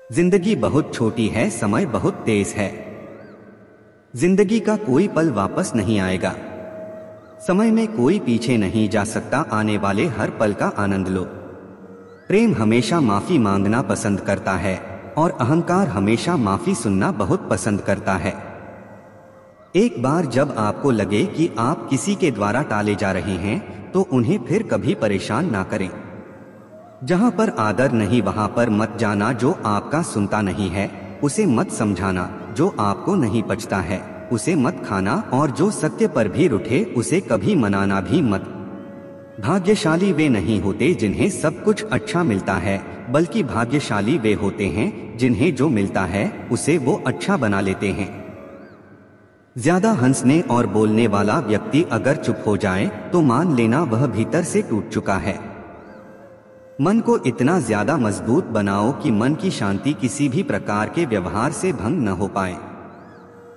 जिंदगी बहुत छोटी है, समय बहुत तेज है। जिंदगी का कोई पल वापस नहीं आएगा। समय में कोई पीछे नहीं जा सकता। आने वाले हर पल का आनंद लो। प्रेम हमेशा माफी मांगना पसंद करता है और अहंकार हमेशा माफी सुनना बहुत पसंद करता है। एक बार जब आपको लगे कि आप किसी के द्वारा टाले जा रहे हैं तो उन्हें फिर कभी परेशान ना करें। जहां पर आदर नहीं वहां पर मत जाना। जो आपका सुनता नहीं है उसे मत समझाना। जो आपको नहीं पचता है उसे मत खाना। और जो सत्य पर भी रूठे उसे कभी मनाना भी मत। भाग्यशाली वे नहीं होते जिन्हें सब कुछ अच्छा मिलता है, बल्कि भाग्यशाली वे होते हैं जिन्हें जो मिलता है उसे वो अच्छा बना लेते हैं। ज्यादा हंसने और बोलने वाला व्यक्ति अगर चुप हो जाए तो मान लेना वह भीतर से टूट चुका है। मन को इतना ज्यादा मजबूत बनाओ कि मन की शांति किसी भी प्रकार के व्यवहार से भंग न हो पाए।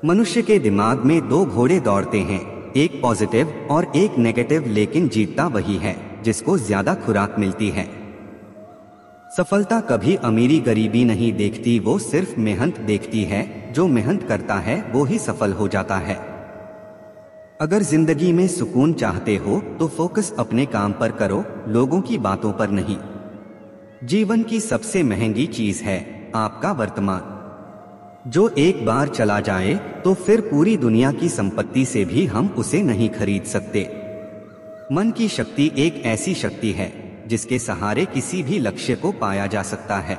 मनुष्य के दिमाग में दो घोड़े दौड़ते हैं, एक पॉजिटिव और एक नेगेटिव, लेकिन जीतता वही है जिसको ज्यादा खुराक मिलती है। सफलता कभी अमीरी गरीबी नहीं देखती, वो सिर्फ मेहनत देखती है। जो मेहनत करता है वो ही सफल हो जाता है। अगर जिंदगी में सुकून चाहते हो तो फोकस अपने काम पर करो, लोगों की बातों पर नहीं। जीवन की सबसे महंगी चीज है आपका वर्तमान। जो एक बार चला जाए तो फिर पूरी दुनिया की संपत्ति से भी हम उसे नहीं खरीद सकते। मन की शक्ति एक ऐसी शक्ति है जिसके सहारे किसी भी लक्ष्य को पाया जा सकता है।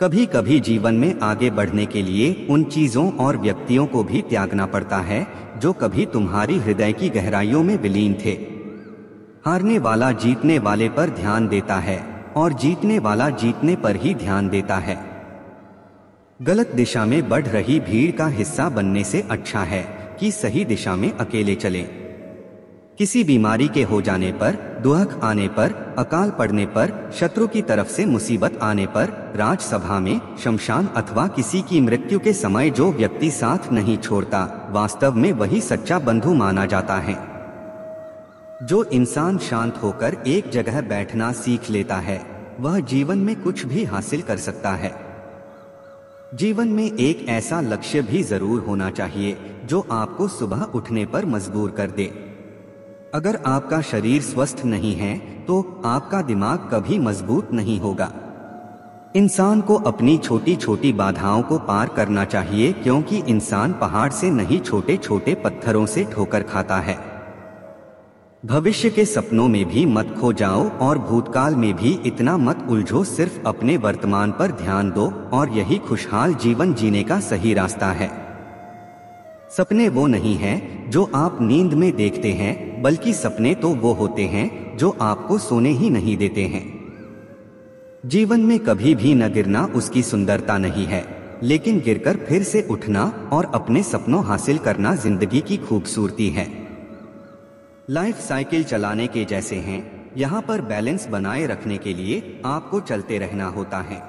कभी कभी जीवन में आगे बढ़ने के लिए उन चीजों और व्यक्तियों को भी त्यागना पड़ता है जो कभी तुम्हारी हृदय की गहराइयों में विलीन थे। हारने वाला जीतने वाले पर ध्यान देता है और जीतने वाला जीतने पर ही ध्यान देता है। गलत दिशा में बढ़ रही भीड़ का हिस्सा बनने से अच्छा है कि सही दिशा में अकेले चलें। किसी बीमारी के हो जाने पर, दुख आने पर, अकाल पड़ने पर, शत्रु की तरफ से मुसीबत आने पर, राजसभा में, शमशान अथवा किसी की मृत्यु के समय जो व्यक्ति साथ नहीं छोड़ता, वास्तव में वही सच्चा बंधु माना जाता है। जो इंसान शांत होकर एक जगह बैठना सीख लेता है वह जीवन में कुछ भी हासिल कर सकता है। जीवन में एक ऐसा लक्ष्य भी जरूर होना चाहिए जो आपको सुबह उठने पर मजबूर कर दे। अगर आपका शरीर स्वस्थ नहीं है तो आपका दिमाग कभी मजबूत नहीं होगा। इंसान को अपनी छोटी छोटी बाधाओं को पार करना चाहिए, क्योंकि इंसान पहाड़ से नहीं छोटे छोटे पत्थरों से ठोकर खाता है। भविष्य के सपनों में भी मत खो जाओ और भूतकाल में भी इतना मत उलझो। सिर्फ अपने वर्तमान पर ध्यान दो और यही खुशहाल जीवन जीने का सही रास्ता है। सपने वो नहीं हैं जो आप नींद में देखते हैं, बल्कि सपने तो वो होते हैं जो आपको सोने ही नहीं देते हैं। जीवन में कभी भी न गिरना उसकी सुंदरता नहीं है, लेकिन गिरकर फिर से उठना और अपने सपनों हासिल करना जिंदगी की खूबसूरती है। लाइफ साइकिल चलाने के जैसे हैं, यहाँ पर बैलेंस बनाए रखने के लिए आपको चलते रहना होता है।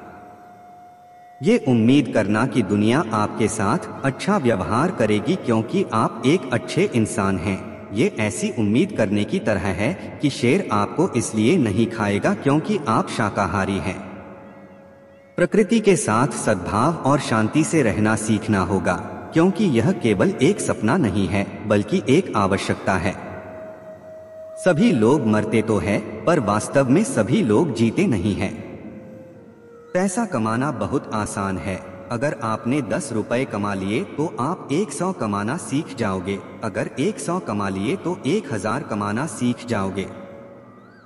ये उम्मीद करना कि दुनिया आपके साथ अच्छा व्यवहार करेगी क्योंकि आप एक अच्छे इंसान हैं, ये ऐसी उम्मीद करने की तरह है कि शेर आपको इसलिए नहीं खाएगा क्योंकि आप शाकाहारी हैं। प्रकृति के साथ सद्भाव और शांति से रहना सीखना होगा, क्योंकि यह केवल एक सपना नहीं है बल्कि एक आवश्यकता है। सभी लोग मरते तो है, पर वास्तव में सभी लोग जीते नहीं हैं। पैसा कमाना बहुत आसान है। अगर आपने 10 रुपए कमा लिए तो आप 100 कमाना सीख जाओगे। अगर 100 कमा लिए तो 1000 कमाना सीख जाओगे।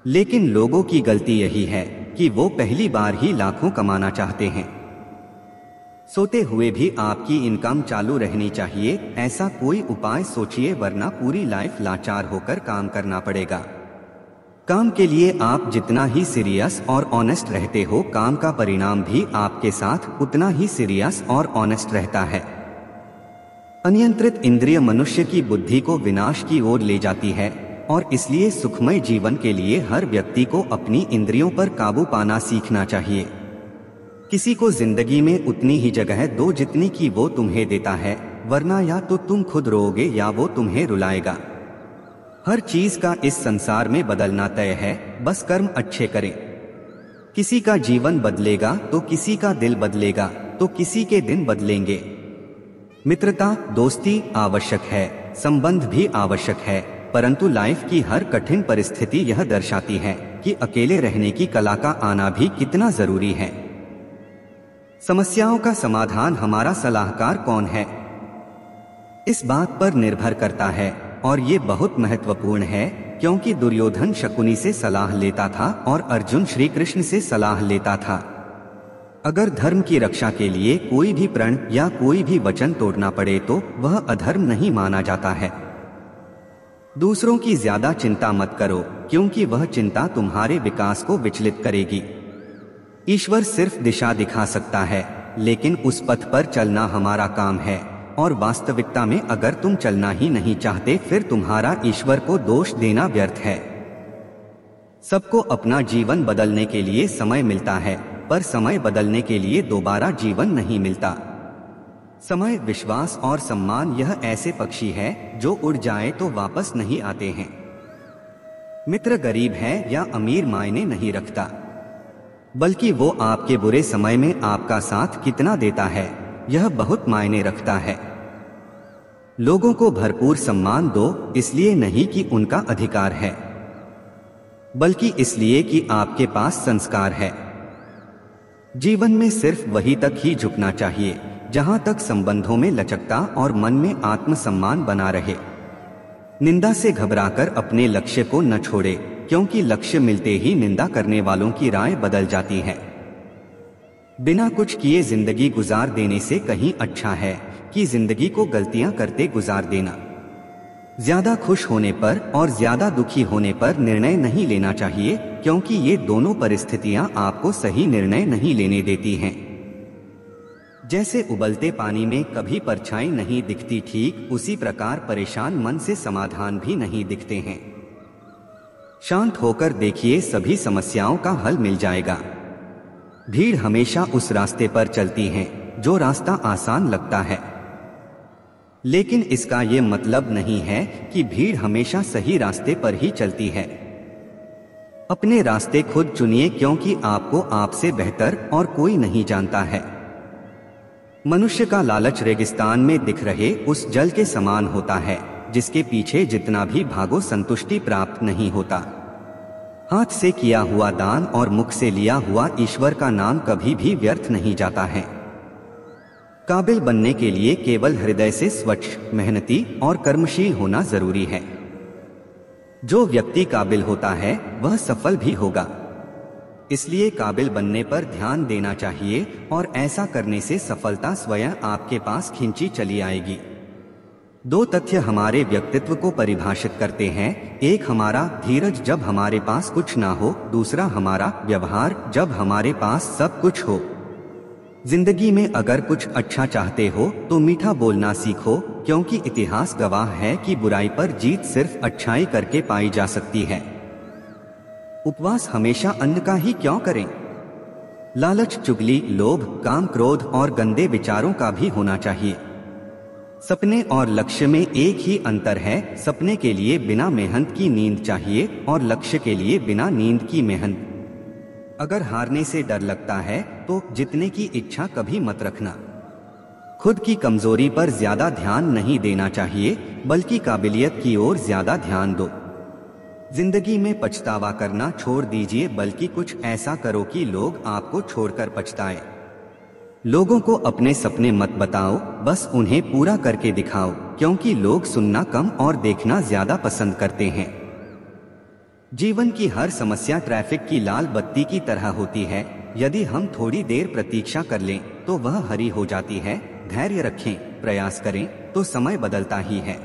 लेकिन लोगों की गलती यही है कि वो पहली बार ही लाखों कमाना चाहते हैं। सोते हुए भी आपकी इनकम चालू रहनी चाहिए। ऐसा कोई उपाय सोचिए, वरना पूरी लाइफ लाचार होकर काम करना पड़ेगा। काम के लिए आप जितना ही सीरियस और ऑनेस्ट रहते हो, काम का परिणाम भी आपके साथ उतना ही सीरियस और ऑनेस्ट रहता है। अनियंत्रित इंद्रिय मनुष्य की बुद्धि को विनाश की ओर ले जाती है और इसलिए सुखमय जीवन के लिए हर व्यक्ति को अपनी इंद्रियों पर काबू पाना सीखना चाहिए। किसी को जिंदगी में उतनी ही जगह दो जितनी की वो तुम्हें देता है, वरना या तो तुम खुद रोओगे या वो तुम्हें रुलाएगा। हर चीज का इस संसार में बदलना तय है, बस कर्म अच्छे करें। किसी का जीवन बदलेगा तो किसी का दिल बदलेगा, तो किसी के दिन बदलेंगे। मित्रता, दोस्ती आवश्यक है, संबंध भी आवश्यक है, परंतु लाइफ की हर कठिन परिस्थिति यह दर्शाती है कि अकेले रहने की कला का आना भी कितना जरूरी है। समस्याओं का समाधान हमारा सलाहकार कौन है, इस बात पर निर्भर करता है, और ये बहुत महत्वपूर्ण है, क्योंकि दुर्योधन शकुनी से सलाह लेता था और अर्जुन श्री कृष्ण से सलाह लेता था। अगर धर्म की रक्षा के लिए कोई भी प्रण या कोई भी वचन तोड़ना पड़े तो वह अधर्म नहीं माना जाता है। दूसरों की ज्यादा चिंता मत करो, क्योंकि वह चिंता तुम्हारे विकास को विचलित करेगी। ईश्वर सिर्फ दिशा दिखा सकता है, लेकिन उस पथ पर चलना हमारा काम है, और वास्तविकता में अगर तुम चलना ही नहीं चाहते फिर तुम्हारा ईश्वर को दोष देना व्यर्थ है। सबको अपना जीवन बदलने के लिए समय मिलता है, पर समय बदलने के लिए दोबारा जीवन नहीं मिलता। समय, विश्वास और सम्मान यह ऐसे पक्षी है जो उड़ जाए तो वापस नहीं आते हैं। मित्र गरीब है या अमीर मायने नहीं रखता, बल्कि वो आपके बुरे समय में आपका साथ कितना देता है यह बहुत मायने रखता है। लोगों को भरपूर सम्मान दो, इसलिए नहीं कि उनका अधिकार है, बल्कि इसलिए कि आपके पास संस्कार है। जीवन में सिर्फ वही तक ही झुकना चाहिए जहां तक संबंधों में लचकता और मन में आत्मसम्मान बना रहे। निंदा से घबराकर अपने लक्ष्य को न छोड़े, क्योंकि लक्ष्य मिलते ही निंदा करने वालों की राय बदल जाती है। बिना कुछ किए जिंदगी गुजार देने से कहीं अच्छा है कि जिंदगी को गलतियां करते गुजार देना। ज्यादा खुश होने पर और ज्यादा दुखी होने पर निर्णय नहीं लेना चाहिए, क्योंकि ये दोनों परिस्थितियां आपको सही निर्णय नहीं लेने देती हैं। जैसे उबलते पानी में कभी परछाई नहीं दिखती, ठीक उसी प्रकार परेशान मन से समाधान भी नहीं दिखते हैं। शांत होकर देखिए, सभी समस्याओं का हल मिल जाएगा। भीड़ हमेशा उस रास्ते पर चलती है जो रास्ता आसान लगता है, लेकिन इसका ये मतलब नहीं है कि भीड़ हमेशा सही रास्ते पर ही चलती है। अपने रास्ते खुद चुनिए, क्योंकि आपको आपसे बेहतर और कोई नहीं जानता है। मनुष्य का लालच रेगिस्तान में दिख रहे उस जल के समान होता है, जिसके पीछे जितना भी भागो संतुष्टि प्राप्त नहीं होता। हाथ से किया हुआ दान और मुख से लिया हुआ ईश्वर का नाम कभी भी व्यर्थ नहीं जाता है। काबिल बनने के लिए केवल हृदय से स्वच्छ, मेहनती और कर्मशील होना जरूरी है। जो व्यक्ति काबिल होता है वह सफल भी होगा, इसलिए काबिल बनने पर ध्यान देना चाहिए, और ऐसा करने से सफलता स्वयं आपके पास खिंची चली आएगी। दो तथ्य हमारे व्यक्तित्व को परिभाषित करते हैं, एक हमारा धीरज जब हमारे पास कुछ ना हो, दूसरा हमारा व्यवहार जब हमारे पास सब कुछ हो। जिंदगी में अगर कुछ अच्छा चाहते हो तो मीठा बोलना सीखो, क्योंकि इतिहास गवाह है कि बुराई पर जीत सिर्फ अच्छाई करके पाई जा सकती है। उपवास हमेशा अन्न का ही क्यों करें? लालच, चुगली, लोभ, काम, क्रोध और गंदे विचारों का भी होना चाहिए। सपने और लक्ष्य में एक ही अंतर है, सपने के लिए बिना मेहनत की नींद चाहिए और लक्ष्य के लिए बिना नींद की मेहनत। अगर हारने से डर लगता है तो जीतने की इच्छा कभी मत रखना। खुद की कमजोरी पर ज्यादा ध्यान नहीं देना चाहिए, बल्कि काबिलियत की ओर ज्यादा ध्यान दो। जिंदगी में पछतावा करना छोड़ दीजिए, बल्कि कुछ ऐसा करो कि लोग आपको छोड़कर पछताएं। लोगों को अपने सपने मत बताओ, बस उन्हें पूरा करके दिखाओ, क्योंकि लोग सुनना कम और देखना ज्यादा पसंद करते हैं। जीवन की हर समस्या ट्रैफिक की लाल बत्ती की तरह होती है, यदि हम थोड़ी देर प्रतीक्षा कर लें तो वह हरी हो जाती है। धैर्य रखें, प्रयास करें तो समय बदलता ही है।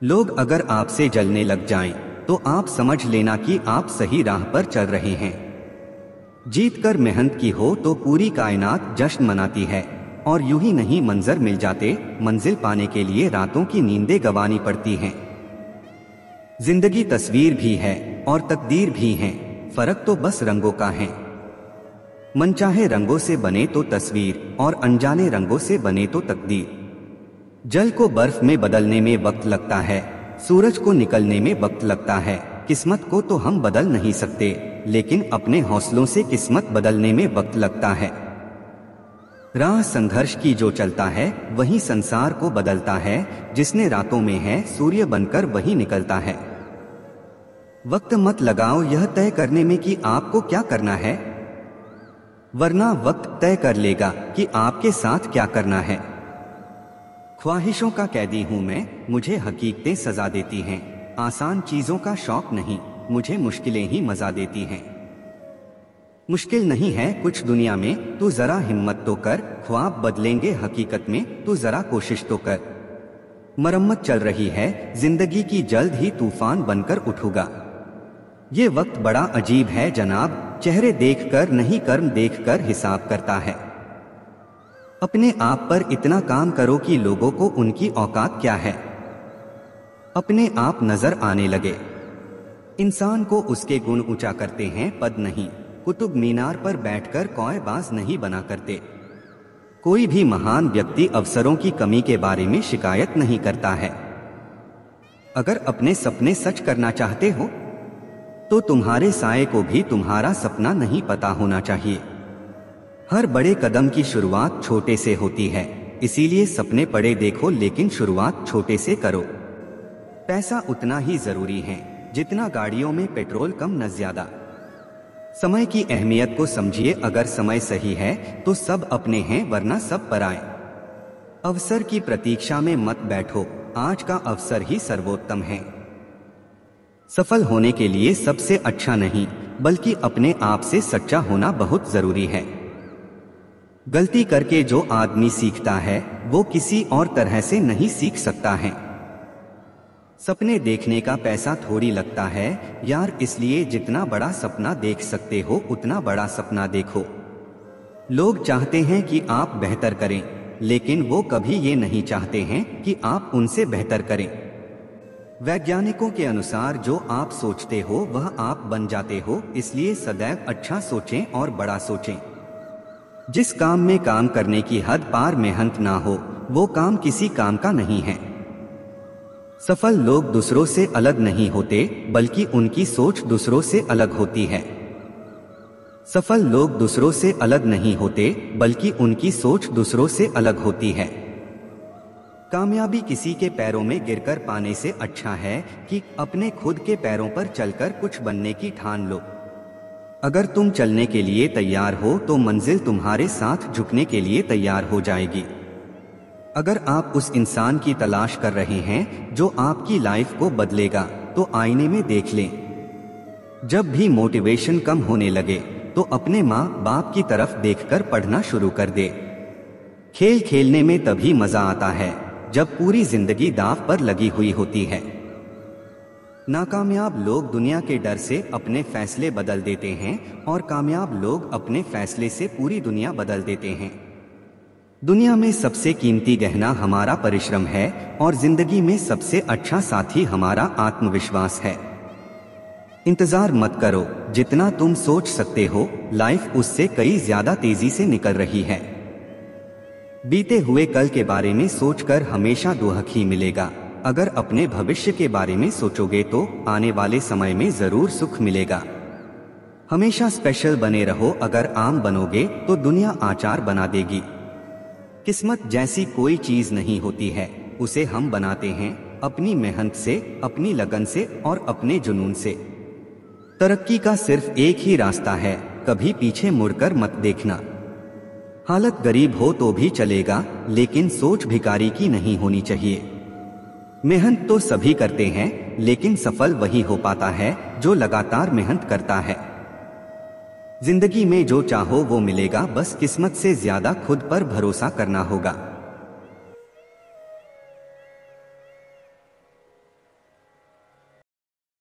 लोग अगर आपसे जलने लग जाएं, तो आप समझ लेना कि आप सही राह पर चल रहे हैं। जीत कर मेहनत की हो तो पूरी कायनात जश्न मनाती है, और यूं ही नहीं मंजर मिल जाते, मंजिल पाने के लिए रातों की नींदें गंवानी पड़ती हैं। जिंदगी तस्वीर भी है और तकदीर भी है, फर्क तो बस रंगों का है। मनचाहे रंगों से बने तो तस्वीर, और अनजाने रंगों से बने तो तकदीर। जल को बर्फ में बदलने में वक्त लगता है, सूरज को निकलने में वक्त लगता है। किस्मत को तो हम बदल नहीं सकते, लेकिन अपने हौसलों से किस्मत बदलने में वक्त लगता है। राह संघर्ष की जो चलता है वही संसार को बदलता है। जिसने रातों में है सूर्य बनकर वही निकलता है। वक्त मत लगाओ यह तय करने में कि आपको क्या करना है, वरना वक्त तय कर लेगा कि आपके साथ क्या करना है। ख्वाहिशों का कैदी हूं मैं, मुझे हकीकतें सजा देती हैं। आसान चीजों का शौक नहीं, मुझे मुश्किलें ही मजा देती हैं। मुश्किल नहीं है कुछ दुनिया में, तू जरा हिम्मत तो कर। ख्वाब बदलेंगे हकीकत में, तू जरा कोशिश तो कर। मरम्मत चल रही है जिंदगी की, जल्द ही तूफान बनकर उठूगा। ये वक्त बड़ा अजीब है जनाब, चेहरे देखकर नहीं कर्म देखकर हिसाब करता है। अपने आप पर इतना काम करो कि लोगों को उनकी औकात क्या है अपने आप नजर आने लगे। इंसान को उसके गुण ऊंचा करते हैं, पद नहीं। कुतुब मीनार पर बैठकर कौएबाज नहीं बना करते। कोई भी महान व्यक्ति अवसरों की कमी के बारे में शिकायत नहीं करता है। अगर अपने सपने सच करना चाहते हो तो तुम्हारे साये को भी तुम्हारा सपना नहीं पता होना चाहिए। हर बड़े कदम की शुरुआत छोटे से होती है, इसीलिए सपने बड़े देखो लेकिन शुरुआत छोटे से करो। पैसा उतना ही जरूरी है जितना गाड़ियों में पेट्रोल, कम न ज्यादा। समय की अहमियत को समझिए, अगर समय सही है तो सब अपने हैं वरना सब पराए। अवसर की प्रतीक्षा में मत बैठो, आज का अवसर ही सर्वोत्तम है। सफल होने के लिए सबसे अच्छा नहीं बल्कि अपने आप से सच्चा होना बहुत जरूरी है। गलती करके जो आदमी सीखता है वो किसी और तरह से नहीं सीख सकता है। सपने देखने का पैसा थोड़ी लगता है यार, इसलिए जितना बड़ा सपना देख सकते हो उतना बड़ा सपना देखो। लोग चाहते हैं कि आप बेहतर करें, लेकिन वो कभी ये नहीं चाहते हैं कि आप उनसे बेहतर करें। वैज्ञानिकों के अनुसार जो आप सोचते हो वह आप बन जाते हो, इसलिए सदैव अच्छा सोचें और बड़ा सोचें। जिस काम में काम करने की हद पार मेहनत ना हो वो काम किसी काम का नहीं है। सफल लोग दूसरों से अलग नहीं होते बल्कि उनकी सोच दूसरों से अलग होती है। सफल लोग दूसरों से अलग नहीं होते बल्कि उनकी सोच दूसरों से अलग होती है। कामयाबी किसी के पैरों में गिरकर पाने से अच्छा है कि अपने खुद के पैरों पर चलकर कुछ बनने की ठान लो। अगर तुम चलने के लिए तैयार हो तो मंजिल तुम्हारे साथ झुकने के लिए तैयार हो जाएगी। अगर आप उस इंसान की तलाश कर रहे हैं जो आपकी लाइफ को बदलेगा तो आईने में देख लें। जब भी मोटिवेशन कम होने लगे तो अपने माँ बाप की तरफ देखकर पढ़ना शुरू कर दे। खेल खेलने में तभी मजा आता है जब पूरी जिंदगी दांव पर लगी हुई होती है। नाकामयाब लोग दुनिया के डर से अपने फैसले बदल देते हैं और कामयाब लोग अपने फैसले से पूरी दुनिया बदल देते हैं। दुनिया में सबसे कीमती गहना हमारा परिश्रम है और जिंदगी में सबसे अच्छा साथी हमारा आत्मविश्वास है। इंतजार मत करो, जितना तुम सोच सकते हो लाइफ उससे कई ज्यादा तेजी से निकल रही है। बीते हुए कल के बारे में सोचकर हमेशा दुख ही मिलेगा। अगर अपने भविष्य के बारे में सोचोगे तो आने वाले समय में जरूर सुख मिलेगा। हमेशा स्पेशल बने रहो, अगर आम बनोगे तो दुनिया आचार बना देगी। किस्मत जैसी कोई चीज नहीं होती है, उसे हम बनाते हैं अपनी मेहनत से, अपनी लगन से और अपने जुनून से। तरक्की का सिर्फ एक ही रास्ता है, कभी पीछे मुड़कर मत देखना। हालत गरीब हो तो भी चलेगा लेकिन सोच भिखारी की नहीं होनी चाहिए। मेहनत तो सभी करते हैं लेकिन सफल वही हो पाता है जो लगातार मेहनत करता है। जिंदगी में जो चाहो वो मिलेगा, बस किस्मत से ज्यादा खुद पर भरोसा करना होगा।